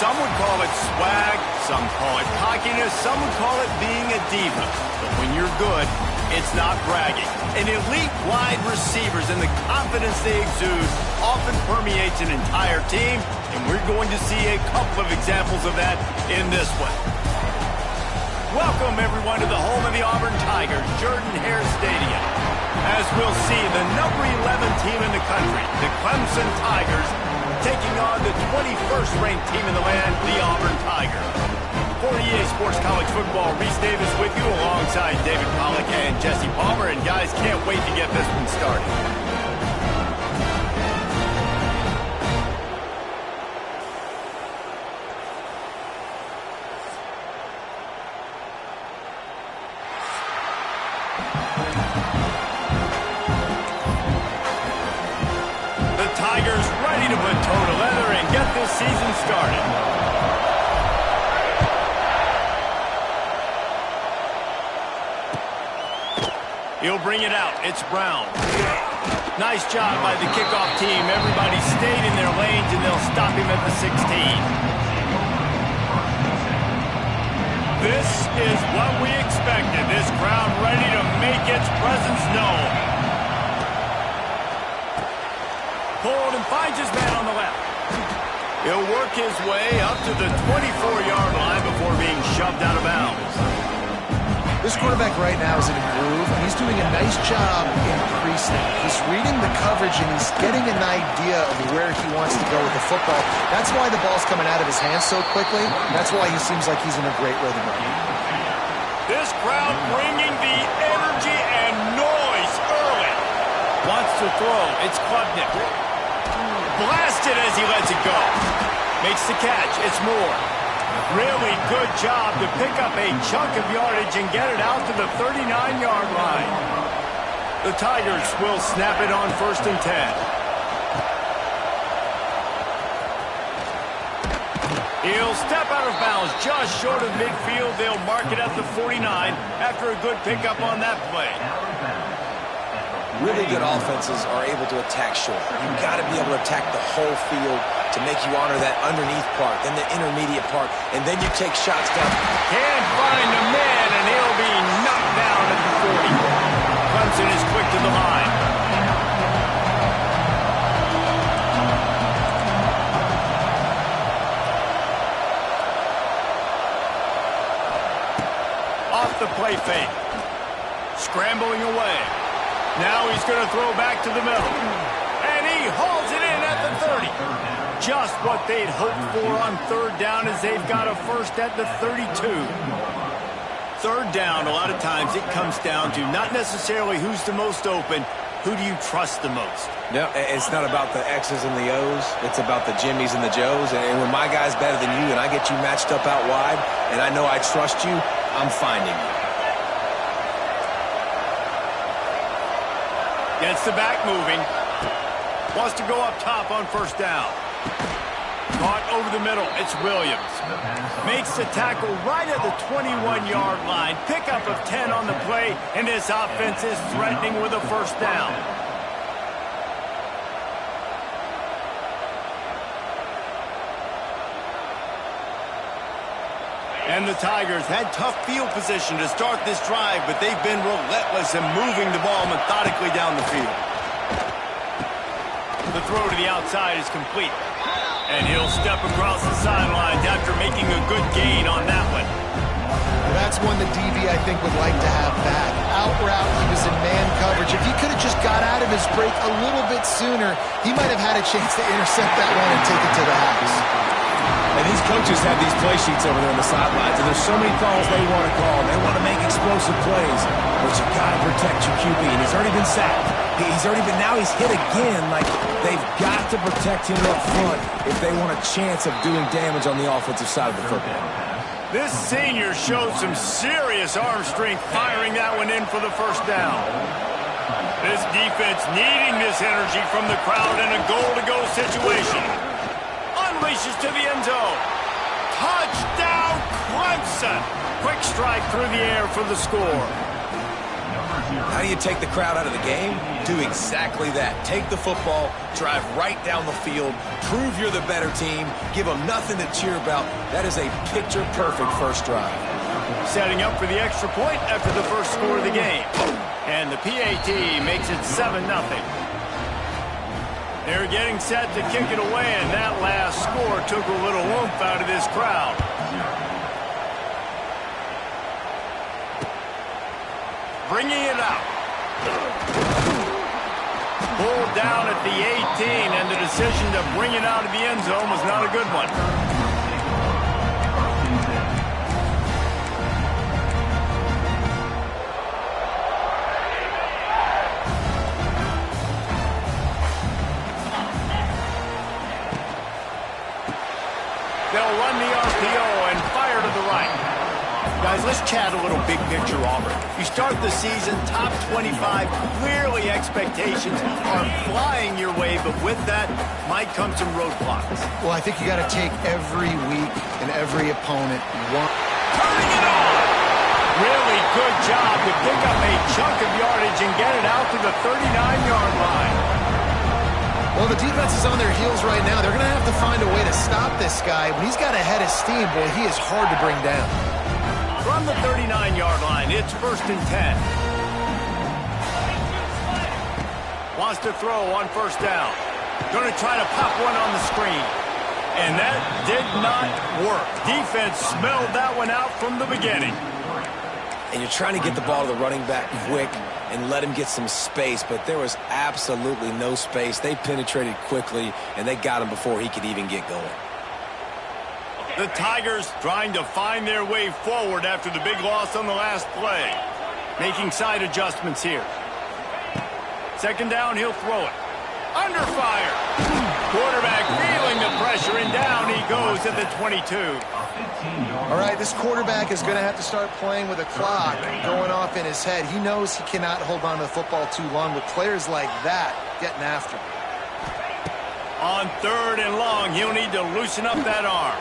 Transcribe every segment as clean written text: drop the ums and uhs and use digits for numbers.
Some would call it swag, some call it cockiness, some would call it being a diva. But when you're good, it's not bragging. An elite wide receivers and the confidence they exude often permeates an entire team, and we're going to see a couple of examples of that in this one. Welcome, everyone, to the home of the Auburn Tigers, Jordan-Hare Stadium. As we'll see, the number 11 team in the country, the Clemson Tigers, taking on the 21st-ranked team in the land, the Auburn Tigers. For EA Sports College Football, Reese Davis with you alongside David Pollack and Jesse Palmer. And guys, can't wait to get this one started. The Tigers ready to put toe to leather and get this season started. He'll bring it out. It's Brown. Nice job by the kickoff team. Everybody stayed in their lanes, and they'll stop him at the 16. This is what we expected. This crowd ready to make its presence known. Pulled and finds his man on the left. He'll work his way up to the 24-yard line before being shoved out of bounds. This quarterback right now is in a groove, and he's doing a nice job in pre-snap. He's reading the coverage, and he's getting an idea of where he wants to go with the football. That's why the ball's coming out of his hands so quickly. That's why he seems like he's in a great rhythm right now. This crowd bringing the energy and noise early. Wants to throw. It's Klubnik. Blasted as he lets it go. Makes the catch. It's Moore. Really good job to pick up a chunk of yardage and get it out to the 39-yard line. The Tigers will snap it on 1st and 10. He'll step out of bounds just short of midfield. They'll mark it at the 49 after a good pickup on that play. Really good offenses are able to attack short. You've got to be able to attack the whole field to make you honor that underneath part, then the intermediate part, and then you take shots down. Can't find a man, and he'll be knocked down at the 40. Clemson is quick to the line. Off the play fake. Scrambling away. Now he's going to throw back to the middle. And he hauls it in at the 30. Just what they'd hoped for on 3rd down as they've got a first at the 32. 3rd down, a lot of times it comes down to not necessarily who's the most open, who do you trust the most? No, it's not about the X's and the O's. It's about the Jimmies and the Joes. And when my guy's better than you and I get you matched up out wide and I know I trust you, I'm finding you. Gets the back moving. Wants to go up top on 1st down. Caught over the middle. It's Williams. Makes the tackle right at the 21-yard line. Pickup of 10 on the play, and this offense is threatening with a 1st down. And the Tigers had tough field position to start this drive, but they've been relentless in moving the ball methodically down the field. The throw to the outside is complete. And he'll step across the sidelines after making a good gain on that one. That's one the DB, I think, would like to have back. Out route, he was in man coverage. If he could have just got out of his break a little bit sooner, he might have had a chance to intercept that one and take it to the house. And these coaches have these play sheets over there on the sidelines, and there's so many calls they want to call. They want to make explosive plays, but you got to protect your QB, and he's already been sacked. Now he's hit again. Like, they've got to protect him up front if they want a chance of doing damage on the offensive side of the football. This senior showed some serious arm strength firing that one in for the 1st down. This defense needing this energy from the crowd in a goal-to-go situation. Unleashes to the end zone. Touchdown, Clemson. Quick strike through the air for the score. How do you take the crowd out of the game? Do exactly that. Take the football, drive right down the field, prove you're the better team, give them nothing to cheer about. That is a picture-perfect first drive. Setting up for the extra point after the first score of the game. And the PAT makes it 7-0. They're getting set to kick it away, and that last score took a little oomph out of this crowd. Bringing it out. Pulled down at the 18, and the decision to bring it out of the end zone was not a good one. They'll run the RPO and fire to the right. Guys, let's chat a little big picture Auburn. You start the season top 25. Clearly expectations are flying your way, but with that might come some roadblocks. Well, I think you got to take every week and every opponent one. Turning it on! Really good job to pick up a chunk of yardage and get it out to the 39-yard line. Well, the defense is on their heels right now. They're going to have to find a way to stop this guy. When he's got a head of steam, boy, he is hard to bring down. From the 39-yard line, it's 1st and 10. Wants to throw on first down. Going to try to pop one on the screen. And that did not work. Defense smelled that one out from the beginning. And you're trying to get the ball to the running back quick and let him get some space, but there was absolutely no space. They penetrated quickly, and they got him before he could even get going. The Tigers trying to find their way forward after the big loss on the last play. Making side adjustments here. 2nd down, he'll throw it. Under fire. Quarterback feeling the pressure, and down he goes at the 22. All right, this quarterback is going to have to start playing with a clock going off in his head. He knows he cannot hold on to the football too long with players like that getting after him. On 3rd and long, he'll need to loosen up that arm.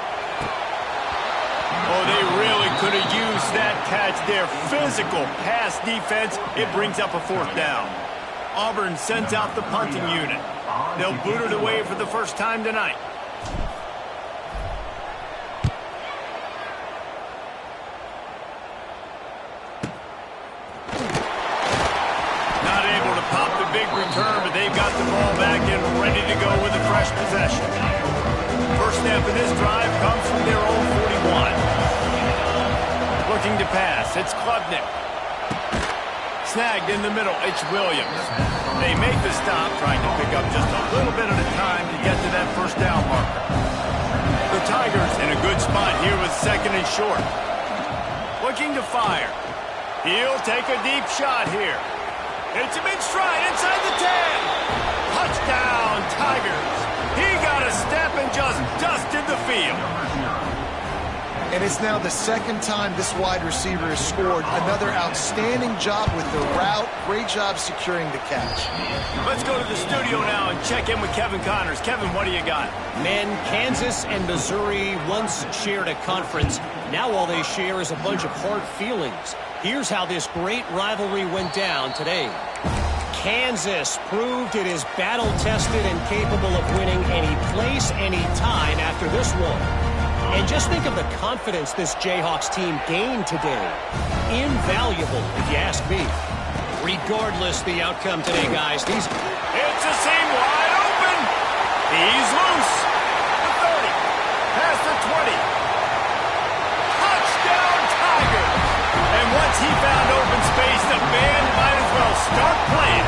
Oh, they really could have used that catch there. Physical pass defense. It brings up a 4th down. Auburn sends out the punting unit. They'll boot it away for the first time tonight. Not able to pop the big return, but they've got the ball back and ready to go with a fresh possession. First snap of this drive comes from their own 41. Looking to pass, it's Klubnik. Snagged in the middle, it's Williams. They make the stop, trying to pick up just a little bit at a time to get to that first down marker. The Tigers in a good spot here with 2nd and short. Looking to fire. He'll take a deep shot here. It's him in stride inside the 10. Touchdown, Tigers. He got a step and just dusted the field. And it's now the 2nd time this wide receiver has scored. Another outstanding job with the route. Great job securing the catch. Let's go to the studio now and check in with Kevin Connors. Kevin, what do you got? Men, Kansas and Missouri once shared a conference. Now all they share is a bunch of hard feelings. Here's how this great rivalry went down today. Kansas proved it is battle-tested and capable of winning any place, any time after this one. And just think of the confidence this Jayhawks team gained today. Invaluable, if you ask me. Regardless the outcome today, guys, these... It's a seam wide open. He's loose. The 30. Past the 20. Touchdown, Tigers. And once he found open space, the band might as well start playing.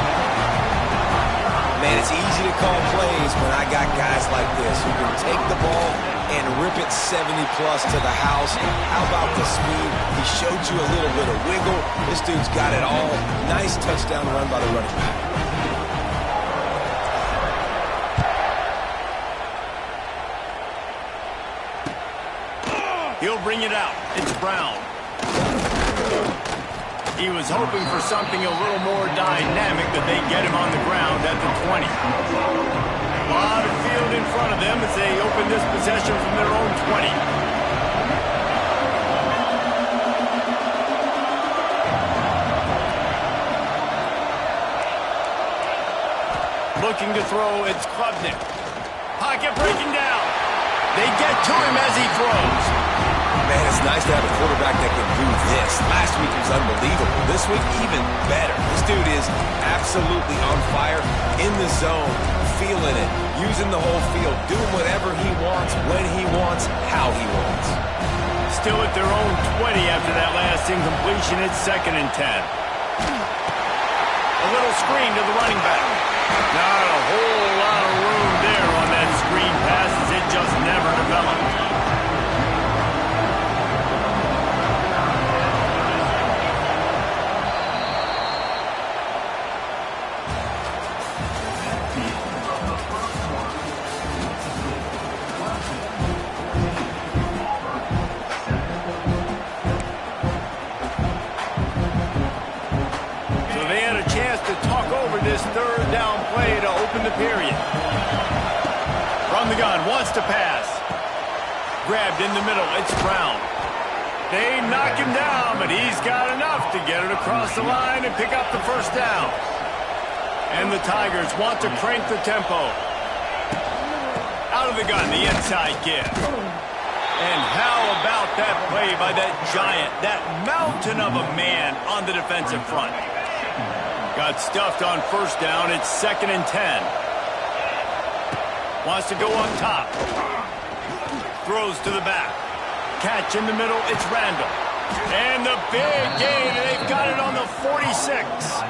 Man, it's easy to call plays when I got guys like this who can take the ball and rip it 70-plus to the house. How about the speed? He showed you a little bit of wiggle. This dude's got it all. Nice touchdown run by the running back. He'll bring it out. It's Brown. He was hoping for something a little more dynamic, but they get him on the ground at the 20. A lot of field in front of them as they open this possession from their own 20. looking to throw. It's Klubnik. Pocket breaking down. They get to him as he throws. Man, it's nice to have a quarterback that can do this. Last week he was unbelievable. This week, even better. This dude is absolutely on fire, in the zone, feeling it, using the whole field, doing whatever he wants, when he wants, how he wants. Still at their own 20 after that last incompletion. It's 2nd and 10. A little screen to the running back. Not a whole lot of room there on that screen pass as it just never developed. This 3rd down play to open the period. From the gun, wants to pass. Grabbed in the middle, it's Brown. They knock him down, but he's got enough to get it across the line and pick up the 1st down. And the Tigers want to crank the tempo. Out of the gun, the inside give. And how about that play by that giant, that mountain of a man on the defensive front? Got stuffed on 1st down. It's 2nd and 10. Wants to go up top. Throws to the back. Catch in the middle. It's Randall. And the big gain. They've got it on the 46.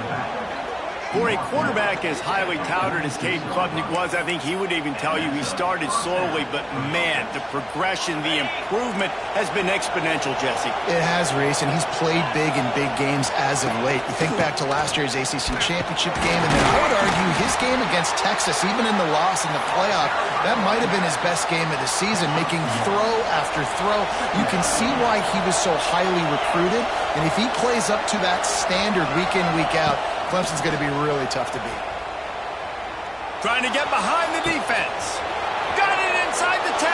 For a quarterback as highly touted as Cade Klubnik was, I think he would even tell you he started slowly, but man, the progression, the improvement has been exponential, Jesse. It has, Reese, and he's played big in big games as of late. You think back to last year's ACC championship game, and then I would argue his game against Texas, even in the loss in the playoff, that might have been his best game of the season, making throw after throw. You can see why he was so highly recruited, and if he plays up to that standard week in, week out, Clemson's going to be really tough to beat. Trying to get behind the defense. Got it inside the 10.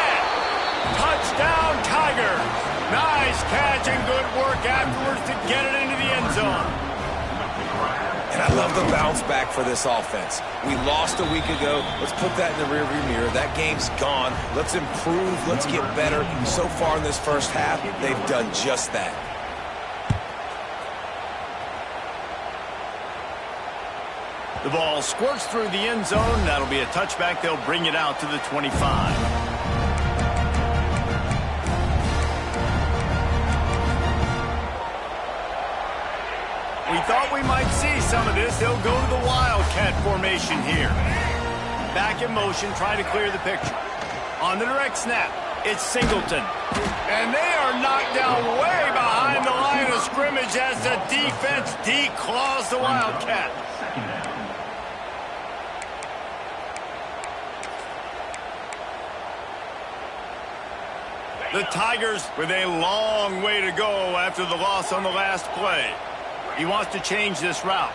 Touchdown, Tigers. Nice catch and good work afterwards to get it into the end zone. And I love the bounce back for this offense. We lost a week ago. Let's put that in the rearview mirror. That game's gone. Let's improve. Let's get better. So far in this 1st half, they've done just that. The ball squirts through the end zone. That'll be a touchback. They'll bring it out to the 25. We thought we might see some of this. They'll go to the Wildcat formation here. Back in motion, trying to clear the picture. On the direct snap, it's Singleton. And they are knocked down way behind the line of scrimmage as the defense declaws the Wildcat. The Tigers with a long way to go after the loss on the last play. He wants to change this route.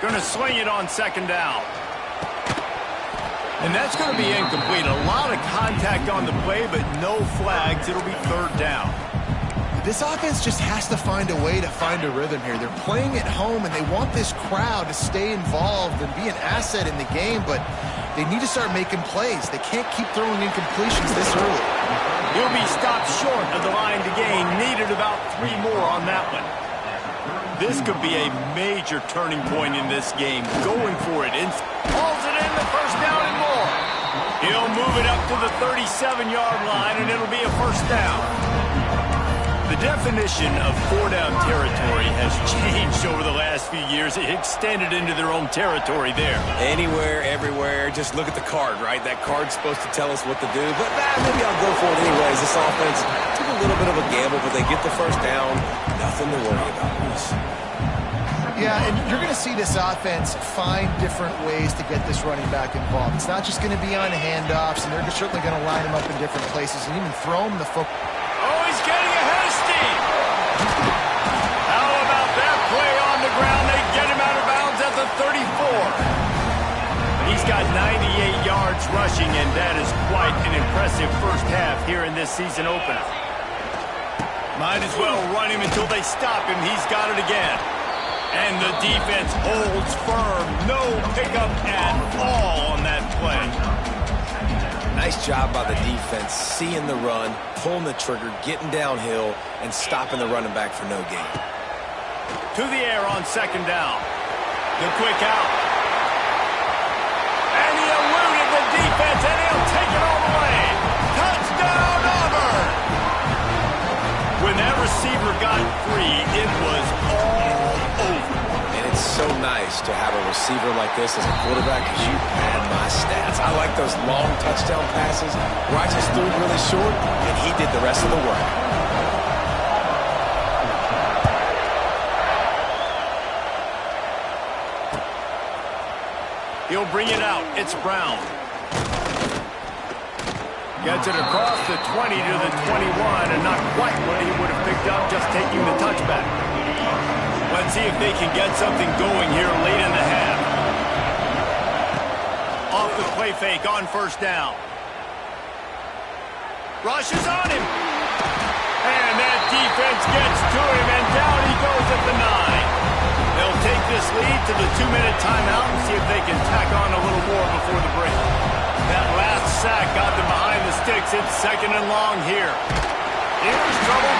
Going to sling it on 2nd down. And that's going to be incomplete. A lot of contact on the play, but no flags. It'll be 3rd down. This offense just has to find a way to find a rhythm here. They're playing at home, and they want this crowd to stay involved and be an asset in the game, but they need to start making plays. They can't keep throwing incompletions this early. He'll be stopped short of the line to gain. Needed about 3 more on that one. This could be a major turning point in this game. Going for it. Hauls it in the 1st down and more. He'll move it up to the 37-yard line, and it'll be a 1st down. The definition of 4-down territory has changed over the last few years. It extended into their own territory there. Anywhere, everywhere, just look at the card, right? That card's supposed to tell us what to do, but maybe I'll go for it anyways. This offense took a little bit of a gamble, but they get the 1st down. Nothing to worry about, Bruce. Yeah, and you're going to see this offense find different ways to get this running back involved. It's not just going to be on handoffs, and they're certainly going to line him up in different places and even throw him the football. Oh, he's getting ahead of steam. How about that play on the ground? They get him out of bounds at the 34. He's got 98 yards rushing, and that is quite an impressive 1st half here in this season opener. Might as well run him until they stop him. He's got it again. And the defense holds firm. No pickup at all on that play. Nice job by the defense, seeing the run, pulling the trigger, getting downhill, and stopping the running back for no gain. To the air on second down. The quick out. And he eluded the defense, and he'll take it all the way. Touchdown, Auburn! When that receiver got free, it was all over. And it's so nice to have a receiver like this as a quarterback because you pad my stats. I like those long touchdown passes where I just threw it really short, and he did the rest of the work. He'll bring it out. It's Brown. Gets it across the 20 to the 21, and not quite what he would have picked up just taking the touchback. Let's see if they can get something going here late in the half. Off the play fake on first down. Rushes on him. And that defense gets to him, and down he goes at the 9. They'll take this lead to the 2-minute timeout and see if they can tack on a little more before the break. That last sack got them behind the sticks. It's second and long here. Here's trouble.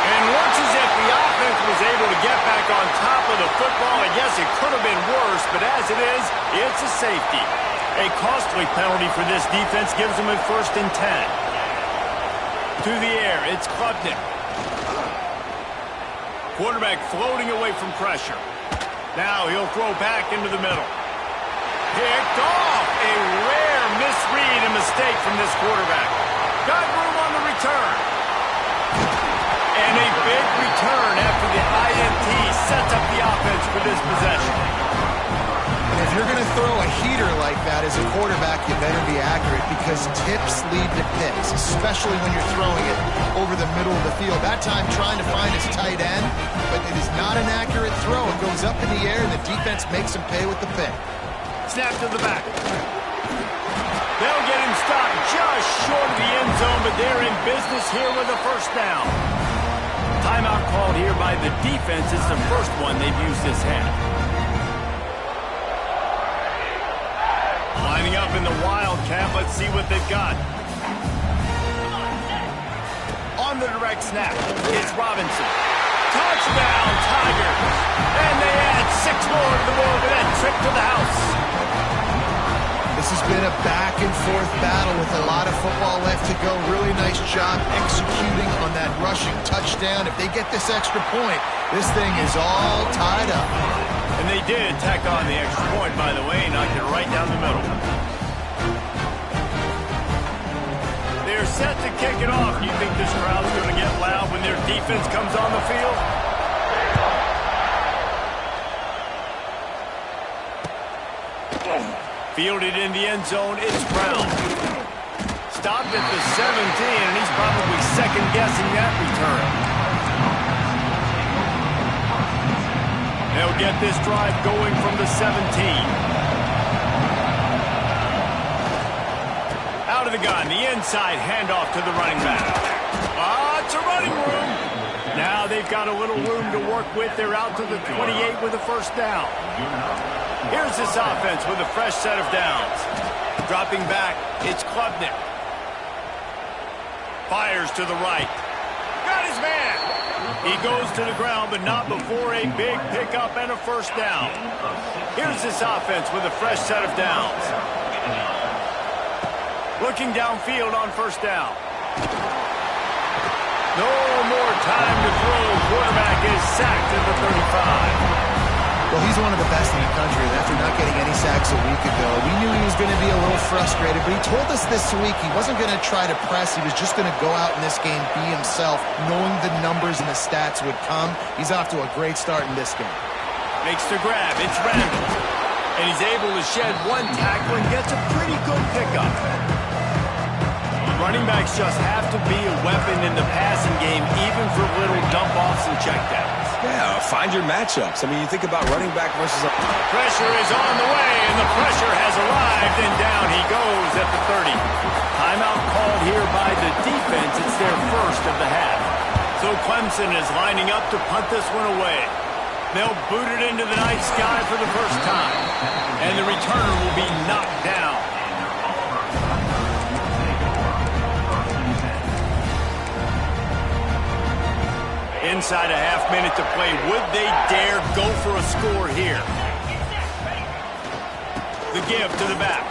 And looks as if the offense was able to get back on top of the football. I guess it could have been worse, but as it is, it's a safety. A costly penalty for this defense gives them a 1st and 10. To the air, it's Klubnik. Quarterback floating away from pressure. Now he'll throw back into the middle. Picked off. A rare misread and mistake from this quarterback. Got room on the return. And a big return after the INT sets up the offense for this possession. And if you're going to throw a heater like that as a quarterback, you better be accurate because tips lead to picks, especially when you're throwing it over the middle of the field. That time trying to find his tight end, but it is not an accurate throw. It goes up in the air, and the defense makes him pay with the pick. Snap to the back. They'll get him stopped just short of the end zone, but they're in business here with a 1st down. Timeout called here by the defense. It's the first one they've used this half. Lining up in the Wildcat. Let's see what they've got. On the direct snap, it's Robinson. Touchdown, Tigers. And they add 6 more to the board with that trip to the house. This has been a back-and-forth battle with a lot of football left to go. Really nice job executing on that rushing touchdown. If they get this extra point, this thing is all tied up. And they did tack on the extra point, by the way, knocked it right down the middle. They're set to kick it off. You think this crowd's going to get loud when their defense comes on the field? Fielded in the end zone, it's Brown. Stopped at the 17, and he's probably second-guessing that return. They'll get this drive going from the 17. Out of the gun, the inside handoff to the running back. Lots of running room. Now they've got a little room to work with. They're out to the 28 with a 1st down. Here's this offense with a fresh set of downs. Dropping back, it's Klubnik. Fires to the right. Got his man. He goes to the ground, but not before a big pickup and a 1st down. Here's this offense with a fresh set of downs. Looking downfield on 1st down. No more time to throw. Quarterback is sacked at the 35. Well, he's one of the best in the country, and after not getting any sacks a week ago, we knew he was going to be a little frustrated, but he told us this week he wasn't going to try to press. He was just going to go out in this game, be himself, knowing the numbers and the stats would come. He's off to a great start in this game. Makes the grab. It's Randall. And he's able to shed 1 tackle and gets a pretty good pickup. Running backs just have to be a weapon in the passing game, even for little dump-offs and checkdowns. Yeah, find your matchups. I mean, you think about running back versus a... Pressure is on the way, and the pressure has arrived, and down he goes at the 30. Timeout called here by the defense. It's their first of the half. So Clemson is lining up to punt this one away. They'll boot it into the night sky for the first time. And the returner will be knocked down. Inside a half minute to play. Would they dare go for a score here? The give to the back.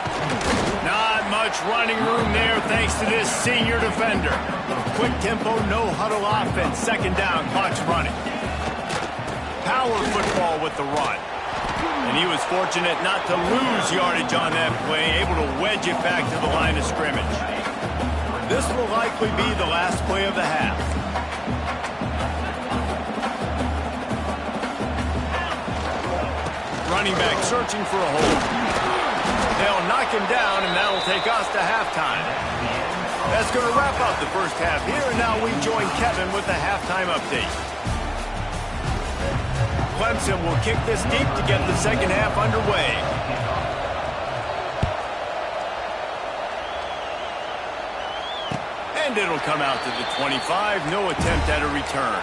Not much running room there thanks to this senior defender. Quick tempo, no huddle offense. Second down, clock's running. Power football with the run. And he was fortunate not to lose yardage on that play, able to wedge it back to the line of scrimmage. This will likely be the last play of the half. Running back searching for a hole. They'll knock him down, and that'll take us to halftime. That's going to wrap up the first half here, and now we join Kevin with the halftime update. Clemson will kick this deep to get the second half underway. And it'll come out to the 25. No attempt at a return.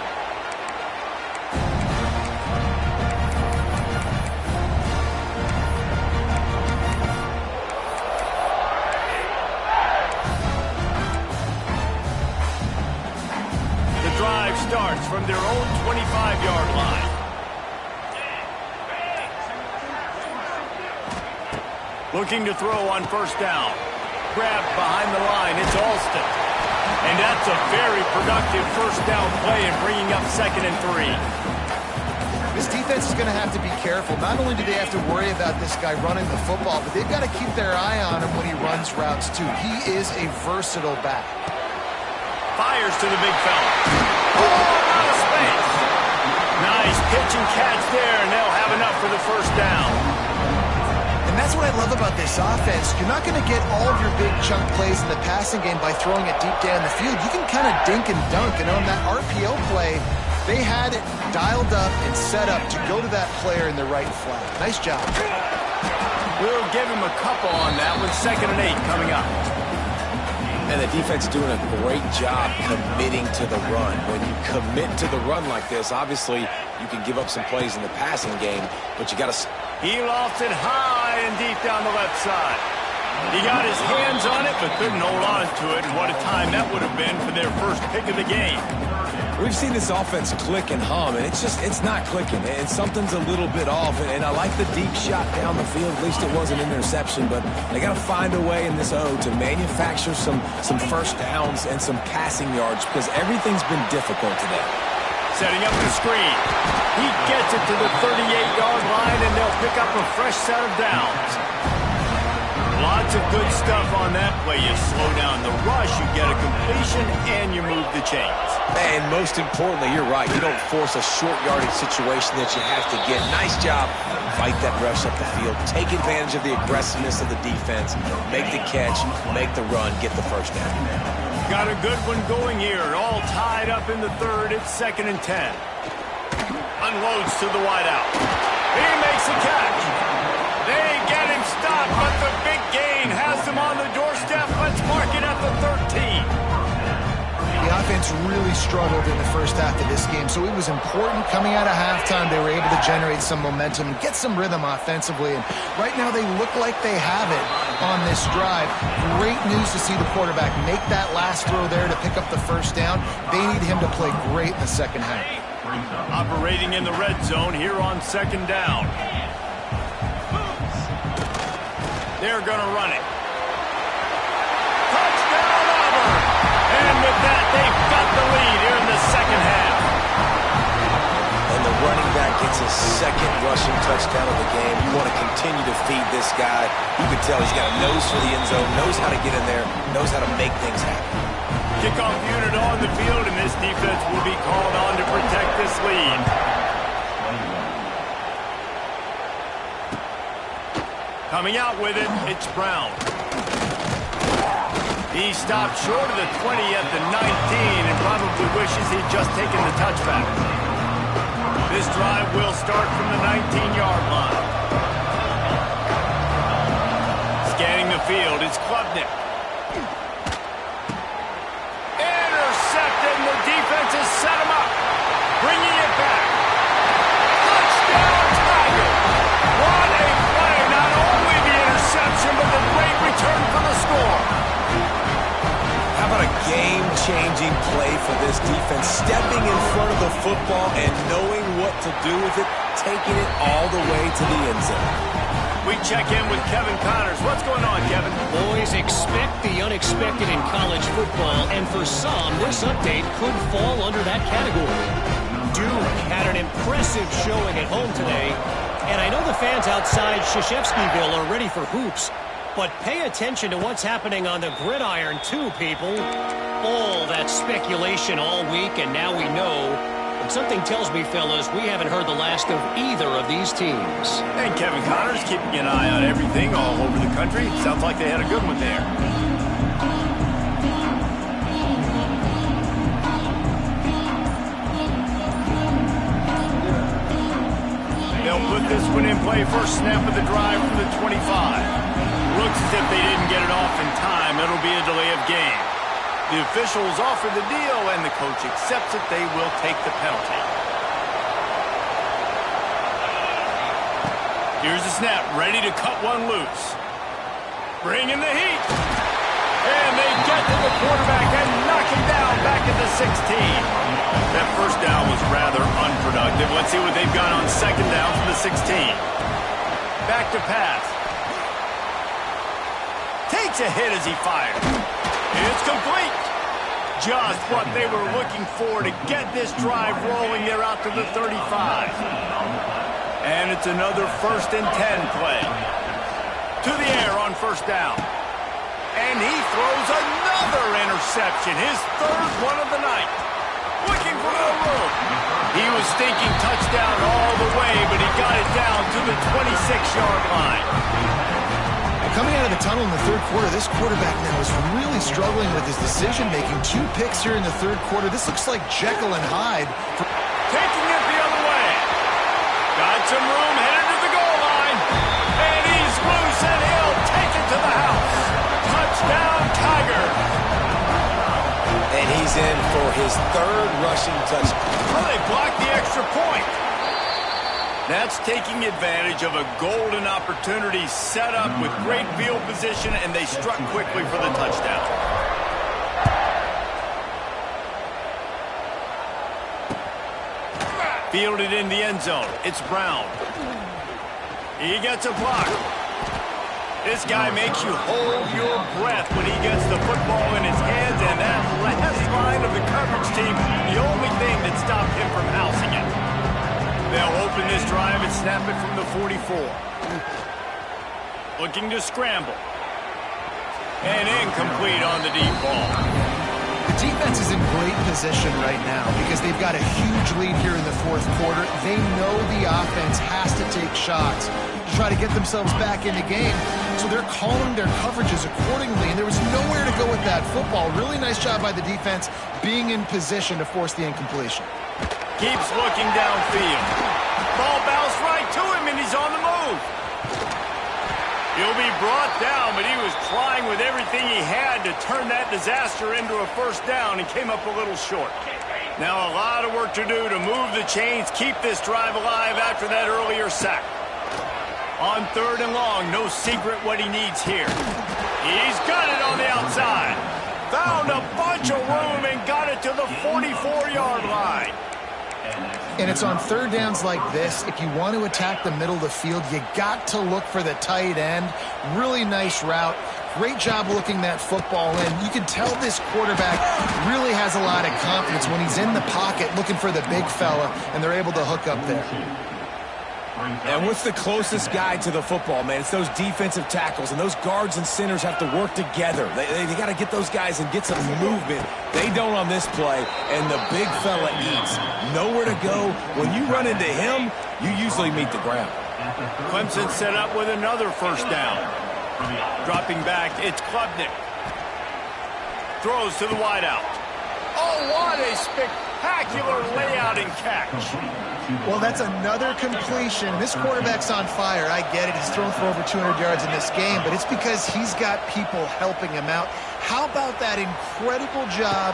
The drive starts from their own 25-yard line. Looking to throw on first down. Grabbed behind the line. It's Alston. And that's a very productive first down play in bringing up 2nd and 3. This defense is going to have to be careful. Not only do they have to worry about this guy running the football, but they've got to keep their eye on him when he runs routes too. He is a versatile back. Fires to the big fella. Oh, out of space. Nice pitch and catch there, and they'll have enough for the first down. And that's what I love about this offense. You're not going to get all of your big chunk plays in the passing game by throwing it deep down the field. You can kind of dink and dunk. And on that RPO play, they had it dialed up and set up to go to that player in the right flat. Nice job. We'll give him a couple on that one. 2nd and 8 coming up. And the defense doing a great job committing to the run. When you commit to the run like this, obviously you can give up some plays in the passing game, but you got to... He lost it high and deep down the left side. He got his hands on it, but couldn't hold on to it. And what a time that would have been for their first pick of the game. We've seen this offense click and hum, and it's not clicking. And something's a little bit off. And I like the deep shot down the field. At least it wasn't an interception, but they got to find a way in this O to manufacture some first downs and some passing yards because everything's been difficult today. Setting up the screen. He gets it to the 38-yard line, and they'll pick up a fresh set of downs. Lots of good stuff on that play. You slow down the rush, you get a completion, and you move the chains. And most importantly, you're right. You don't force a short yardage situation that you have to get. Nice job. Fight that rush up the field. Take advantage of the aggressiveness of the defense. Make the catch, make the run, get the first down. Got a good one going here. All tied up in the third. It's 2nd and 10. Unloads to the wideout. He makes a catch. They get him stopped, but the big gain has him on the doorstep. Let's mark it at the 13. The offense really struggled in the first half of this game, so it was important coming out of halftime they were able to generate some momentum and get some rhythm offensively. And right now they look like they have it on this drive. Great news to see the quarterback make that last throw there to pick up the first down. They need him to play great in the second half. Operating in the red zone here on 2nd down. They're going to run it. Touchdown, Auburn! And with that, they've got the lead here in the second half. And the running back gets his second rushing touchdown of the game. You want to continue to feed this guy. You can tell he's got a nose for the end zone, knows how to get in there, knows how to make things happen. Kickoff unit on the field, and this defense will be called on to protect this lead. Coming out with it, it's Brown. He stopped short of the 20 at the 19 and probably wishes he'd just taken the touchback. This drive will start from the 19-yard line. Scanning the field, it's Klubnik. Intercepted, and the defense has set him up. Bringing it back. defense, stepping in front of the football and knowing what to do with it, taking it all the way to the end zone. We check in with Kevin Connors. What's going on, Kevin? Boys, expect the unexpected in college football, and for some, this update could fall under that category. Duke had an impressive showing at home today, and I know the fans outside Krzyzewskiville are ready for hoops, but pay attention to what's happening on the gridiron too, people. All that speculation all week, and now we know. But something tells me, fellas, we haven't heard the last of either of these teams. And Kevin Connors keeping an eye on everything all over the country. Sounds like they had a good one there. They'll put this one in play. First snap of the drive from the 25. Looks as if they didn't get it off in time. It'll be a delay of game. The officials offer the deal, and the coach accepts it. They will take the penalty. Here's the snap, ready to cut one loose. Bringing the heat. And they get to the quarterback and knock him down back at the 16. That first down was rather unproductive. Let's see what they've got on second down from the 16. Back to pass. Takes a hit as he fires. It's complete. Just what they were looking for to get this drive rolling. They're out to the 35. And it's another 1st and 10 play. To the air on first down. And he throws another interception. His 3rd one of the night. Looking for the room. He was thinking touchdown all the way, but he got it down to the 26-yard line. Coming out of the tunnel in the 3rd quarter, this quarterback now is really struggling with his decision-making. 2 picks here in the 3rd quarter. This looks like Jekyll and Hyde. Taking it the other way. Got some room, headed to the goal line. And he's loose, and he'll take it to the house. Touchdown, Tiger. And he's in for his 3rd rushing touchdown. Well, they blocked the extra point. That's taking advantage of a golden opportunity set up with great field position, and they struck quickly for the touchdown. Fielded in the end zone. It's Brown. He gets a block. This guy makes you hold your breath when he gets the football in his hands, and that last line of the coverage team, the only thing that stopped him from housing it. They'll open this drive and snap it from the 44. Looking to scramble. And incomplete on the deep ball. The defense is in great position right now because they've got a huge lead here in the 4th quarter. They know the offense has to take shots to try to get themselves back in the game. So they're calling their coverages accordingly, and there was nowhere to go with that football. Really nice job by the defense being in position to force the incompletion. Keeps looking downfield. Ball bounced right to him, and he's on the move. He'll be brought down, but he was trying with everything he had to turn that disaster into a first down and came up a little short. Now a lot of work to do to move the chains, keep this drive alive after that earlier sack. On 3rd and long, no secret what he needs here. He's got it on the outside. Found a bunch of room and got it to the 44-yard line. And it's on 3rd downs like this. If you want to attack the middle of the field, you got to look for the tight end. Really nice route. Great job looking that football in. You can tell this quarterback really has a lot of confidence when he's in the pocket looking for the big fella, and they're able to hook up there. And what's the closest guy to the football, man? It's those defensive tackles, and those guards and centers have to work together. They got to get those guys and get some movement. They don't on this play, and the big fella eats. Nowhere to go. When you run into him, you usually meet the ground. Clemson set up with another first down. Dropping back, it's Klubnik. Throws to the wideout. Oh, what a spectacular layout and catch. Well, that's another completion. This quarterback's on fire. I get it. He's thrown for over 200 yards in this game, but it's because he's got people helping him out. How about that incredible job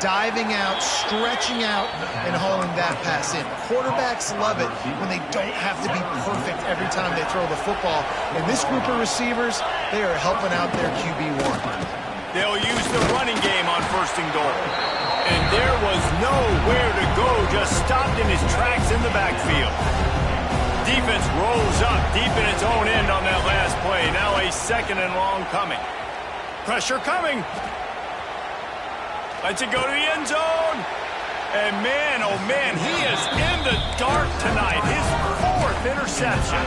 diving out, stretching out, and hauling that pass in? Quarterbacks love it when they don't have to be perfect every time they throw the football. And this group of receivers, they are helping out their QB1. They'll use the running game on 1st and goal. And there was nowhere to go, just stopped in his tracks in the backfield. Defense rolls up deep in its own end on that last play. Now a 2nd and long coming. Pressure coming. Lets it go to the end zone. And man, oh man, he is in the dark tonight. His 4th interception.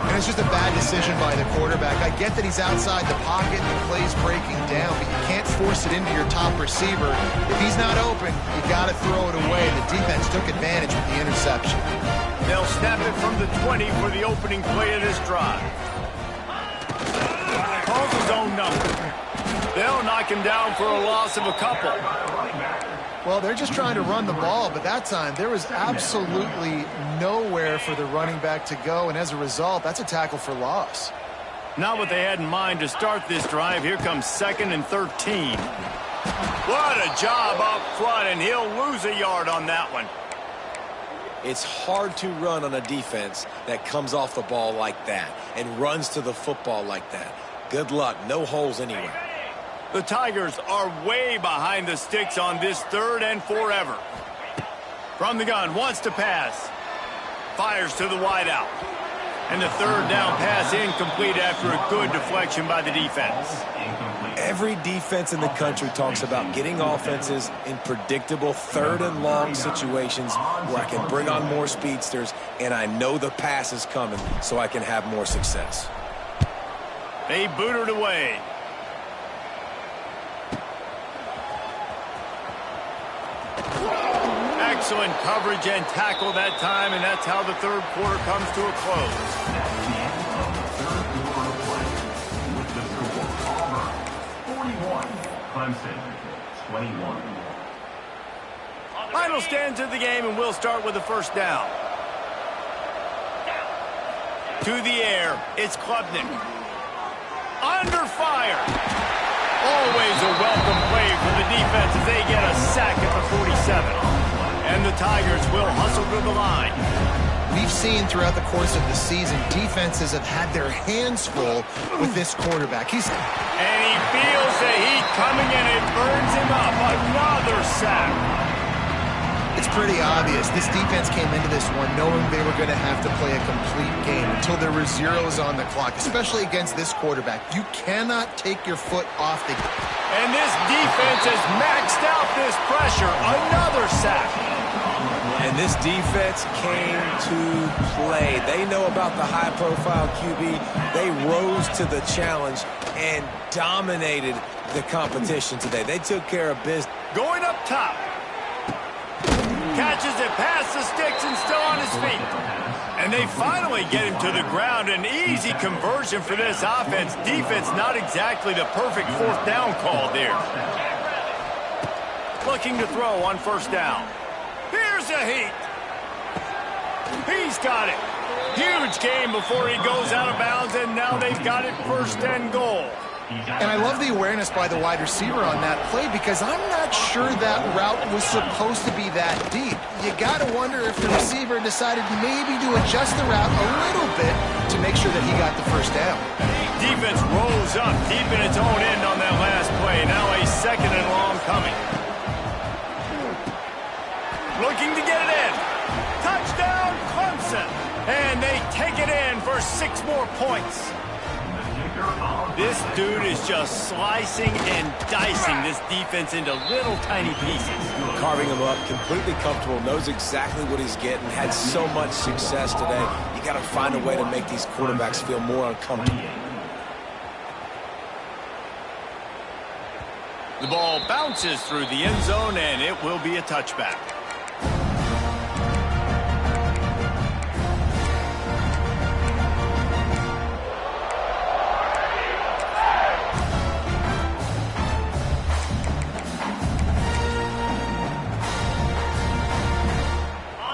And it's just a bad decision by the quarterback. I get that he's outside the pocket and the play's breaking down, but you can't force it into your top receiver. If he's not open, you got to throw it away. The defense took advantage with the interception. They'll snap it from the 20 for the opening play of this drive. Calls his own number. They'll knock him down for a loss of a couple. Well, they're just trying to run the ball, but that time there was absolutely nowhere for the running back to go, and as a result, that's a tackle for loss. Not what they had in mind to start this drive. Here comes 2nd and 13. What a job up front, and he'll lose a yard on that one. It's hard to run on a defense that comes off the ball like that and runs to the football like that. Good luck. No holes anywhere. The Tigers are way behind the sticks on this 3rd and forever. From the gun, wants to pass. Fires to the wideout. And the 3rd down pass incomplete after a good deflection by the defense. Every defense in the country talks about getting offenses in predictable 3rd and long situations where I can bring on more speedsters and I know the pass is coming so I can have more success. They boot it away. Excellent coverage and tackle that time, and that's how the 3rd quarter comes to a close. With the score, Auburn 41, Clemson 21. Final stands of the game, and we'll start with the 1st down. To the air, it's Klubnik. Under fire. Always a welcome play for the defense as they get a sack at the 47. And the Tigers will hustle to the line. We've seen throughout the course of the season, defenses have had their hands full with this quarterback. And he feels the heat coming and it burns him up. Another sack. It's pretty obvious. This defense came into this one knowing they were going to have to play a complete game until there were zeros on the clock, especially against this quarterback. You cannot take your foot off the... And this defense has maxed out this pressure. Another sack. And this defense came to play. They know about the high-profile QB. They rose to the challenge and dominated the competition today. They took care of business. Going up top. Catches it past the sticks and still on his feet. And they finally get him to the ground. An easy conversion for this offense. Defense not exactly the perfect 4th down call there. Looking to throw on 1st down. Here's a heat. He's got it. Huge game before he goes out of bounds, and now they've got it 1st and goal. And I love the awareness by the wide receiver on that play because I'm not sure that route was supposed to be that deep. You got to wonder if the receiver decided maybe to adjust the route a little bit to make sure that he got the 1st down. Defense rolls up deep in its own end on that last play. Now a 2nd and long coming. Looking to get it in. Touchdown, Clemson. And they take it in for 6 more points. This dude is just slicing and dicing this defense into little tiny pieces. Carving him up, completely comfortable, knows exactly what he's getting, had so much success today. You got to find a way to make these quarterbacks feel more uncomfortable. The ball bounces through the end zone, and it will be a touchback.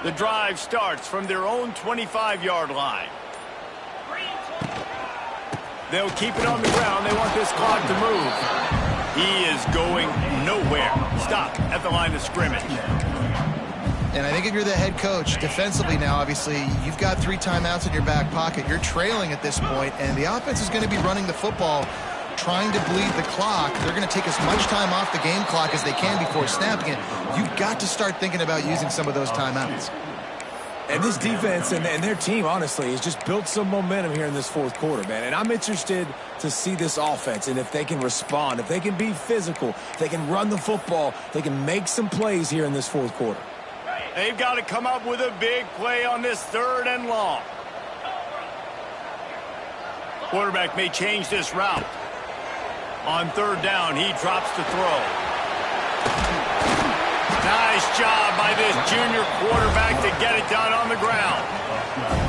The drive starts from their own 25-yard line. They'll keep it on the ground. They want this clock to move. He is going nowhere. Stop at the line of scrimmage. And I think if you're the head coach, defensively now, obviously, you've got 3 timeouts in your back pocket. You're trailing at this point, and the offense is going to be running the football. trying to bleed the clock. They're going to take as much time off the game clock as they can before snapping it. You've got to start thinking about using some of those timeouts. And this defense and their team, honestly, has just built some momentum here in this fourth quarter, man. And I'm interested to see this offense and if they can respond, if they can be physical, if they can run the football, they can make some plays here in this fourth quarter. They've got to come up with a big play on this 3rd and long. Quarterback may change this route. On 3rd down, he drops to throw. Nice job by this junior quarterback to get it done on the ground.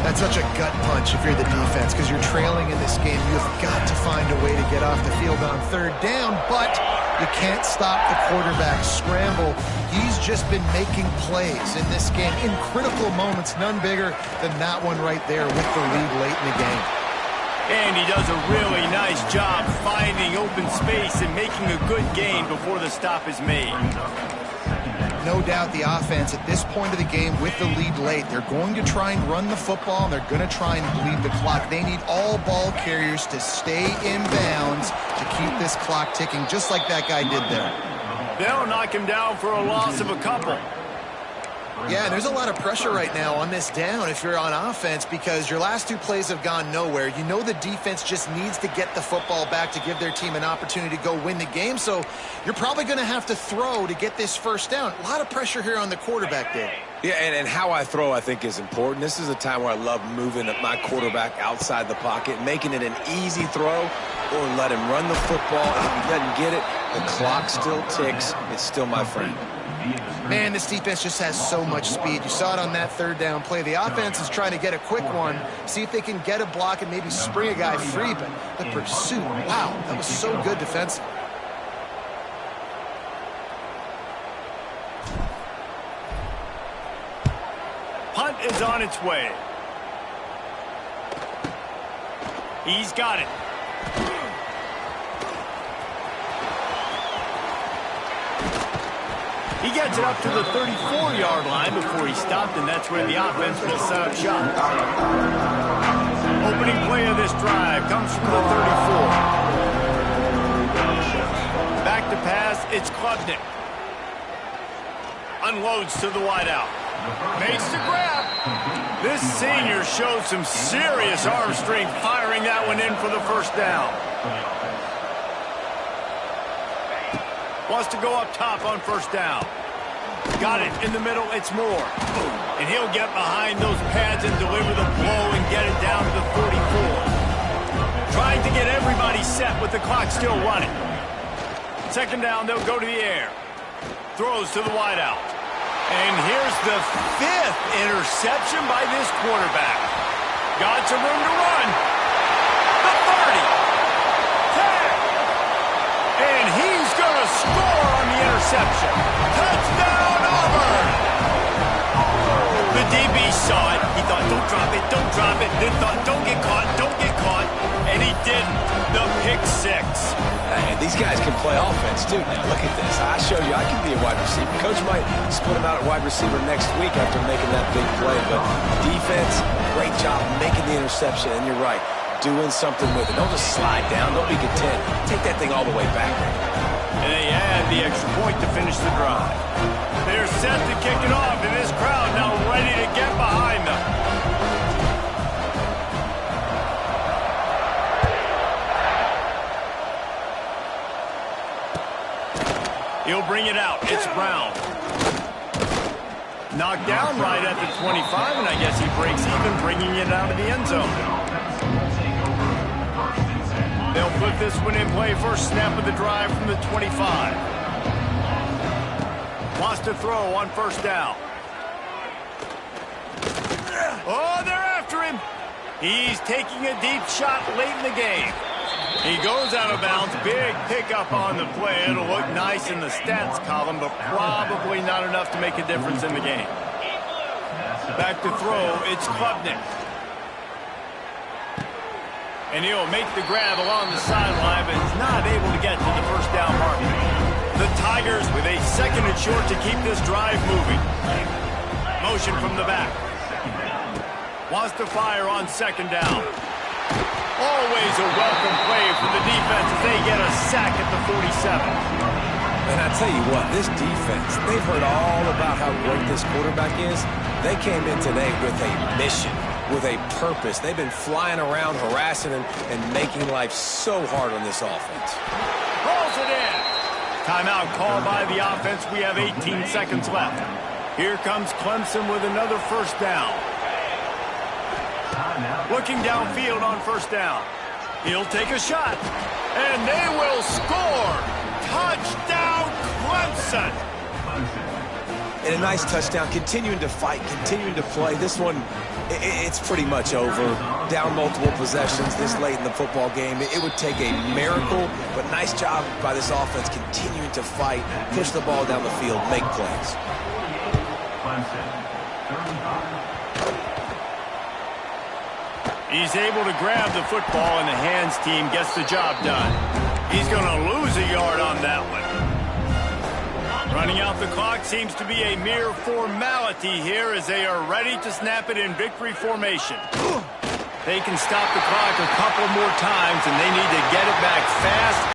That's such a gut punch if you're the defense, because you're trailing in this game. You've got to find a way to get off the field on 3rd down, but you can't stop the quarterback scramble. He's just been making plays in this game in critical moments, none bigger than that one right there with the lead late in the game. And he does a really nice job finding open space and making a good gain before the stop is made. No doubt the offense at this point of the game with the lead late, they're going to try and run the football, and they're going to try and bleed the clock. They need all ball carriers to stay in bounds to keep this clock ticking, just like that guy did there. They'll knock him down for a loss of a couple. Yeah, there's a lot of pressure right now on this down if you're on offense, because your last 2 plays have gone nowhere. You know the defense just needs to get the football back to give their team an opportunity to go win the game, so you're probably going to have to throw to get this 1st down. A lot of pressure here on the quarterback, Dave. Yeah, and how I throw, I think, is important. This is a time where I love moving my quarterback outside the pocket, making it an easy throw, or let him run the football. If he doesn't get it, the clock still ticks. It's still my friend. Man, this defense just has so much speed. You saw it on that 3rd down play. The offense is trying to get a quick one, see if they can get a block and maybe spring a guy free, but the pursuit, wow, that was so good defensively. Punt is on its way. He's got it. He gets it up to the 34-yard line before he stopped, and that's where the offense will set up shop. Opening play of this drive comes from the 34. Back to pass, it's Klubnik. Unloads to the wideout. Makes the grab. This senior showed some serious arm strength firing that one in for the 1st down. Wants to go up top on 1st down. Got it in the middle, it's Moore. And he'll get behind those pads and deliver the blow and get it down to the 44. Trying to get everybody set with the clock still running. 2nd down, they'll go to the air. Throws to the wideout. And here's the 5th interception by this quarterback. Got some room to run. The 30. And he's going to score on the interception. Touchdown, Auburn! The DB saw it. He thought, don't drop it, don't drop it. Then thought, don't get caught, don't get caught. And he didn't. The pick 6. And these guys can play offense, too. Now, look at this. I show you I can be a wide receiver. Coach might split him out at wide receiver next week after making that big play. But defense, great job making the interception. And you're right. Doing something with it. Don't just slide down. Don't be content. Take that thing all the way back. And they add the extra point to finish the drive. They're set to kick it off, and this crowd now ready to get behind them. He'll bring it out. It's Brown. Knocked down right at the 25, and I guess he breaks even, bringing it out of the end zone. They'll put this one in play. First snap of the drive from the 25. Wants to throw on 1st down. Oh, they're after him. He's taking a deep shot late in the game. He goes out of bounds. Big pickup on the play. It'll look nice in the stats column, but probably not enough to make a difference in the game. Back to throw. It's Klubnik. And he'll make the grab along the sideline, but is not able to get to the 1st down marker. The Tigers with a 2nd and short to keep this drive moving. Motion from the back. Wants to fire on 2nd down. Always a welcome play for the defense as they get a sack at the 47. And I tell you what, this defense, they've heard all about how great this quarterback is. They came in today with a mission, with a purpose. They've been flying around, harassing him, and making life so hard on this offense. Rolls it in. Timeout called by the offense. We have 18 seconds left. Here comes Clemson with another first down. Looking downfield on first down. He'll take a shot. And they will score. Touchdown, Clemson. And a nice touchdown, continuing to fight, continuing to play. This one, it's pretty much over. Down multiple possessions this late in the football game. It would take a miracle, but nice job by this offense continuing to fight, push the ball down the field, make plays. He's able to grab the football, and the hands team gets the job done. He's going to lose a yard on that one. Running out the clock seems to be a mere formality here as they are ready to snap it in victory formation. They can stop the clock a couple more times, and they need to get it back fast